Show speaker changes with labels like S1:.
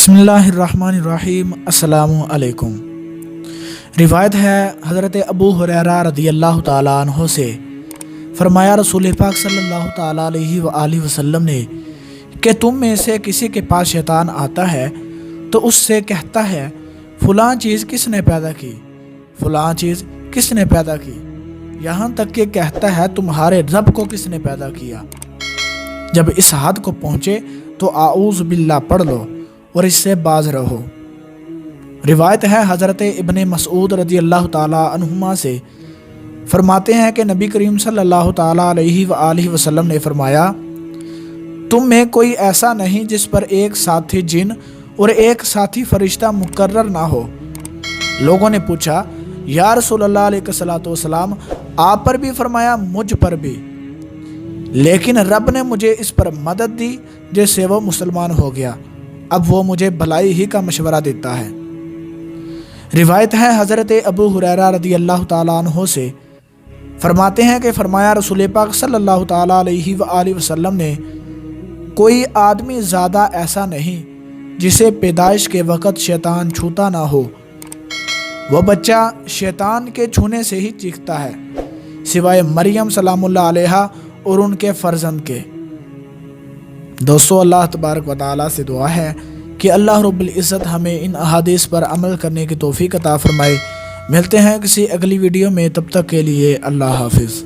S1: بسم اللہ الرحمن الرحیم۔ السلام علیکم۔ روایت ہے حضرت ابو ہریرہ رضی اللہ تعالیٰ عنہ سے، فرمایا رسول پاک صلی اللہ تعالیٰ علیہ وآلہ وسلم نے کہ تم میں سے کسی کے پاس شیطان آتا ہے تو اس سے کہتا ہے فلاں چیز کس نے پیدا کی، فلاں چیز کس نے پیدا کی، یہاں تک کہ کہتا ہے تمہارے رب کو کس نے پیدا کیا۔ جب اس حد کو پہنچے تو اعوذ باللہ پڑھ لو اور اس سے باز رہو۔ روایت ہے حضرت ابن مسعود رضی اللہ تعالیٰ عنہما سے، فرماتے ہیں کہ نبی کریم صلی اللہ تعالیٰ علیہ وآلہ وسلم نے فرمایا تم میں کوئی ایسا نہیں جس پر ایک ساتھی جن اور ایک ساتھی فرشتہ مقرر نہ ہو۔ لوگوں نے پوچھا یا رسول اللہ علیہ الصلوۃ والسلام، آپ پر بھی؟ فرمایا مجھ پر بھی، لیکن رب نے مجھے اس پر مدد دی جس سے وہ مسلمان ہو گیا، اب وہ مجھے بھلائی ہی کا مشورہ دیتا ہے۔ روایت ہے حضرت ابو ہریرہ رضی اللہ تعالیٰ عنہ سے، فرماتے ہیں کہ فرمایا رسول پاک صلی اللہ تعالیٰ علیہ وآلہ وسلم نے کوئی آدمی زیادہ ایسا نہیں جسے پیدائش کے وقت شیطان چھوتا نہ ہو، وہ بچہ شیطان کے چھونے سے ہی چیختا ہے سوائے مریم سلام اللہ علیہا اور ان کے فرزند کے۔ دوستو، اللہ تبارک و تعالیٰ سے دعا ہے کہ اللہ رب العزت ہمیں ان احادیث پر عمل کرنے کی توفیق عطا فرمائے۔ ملتے ہیں کسی اگلی ویڈیو میں، تب تک کے لیے اللہ حافظ۔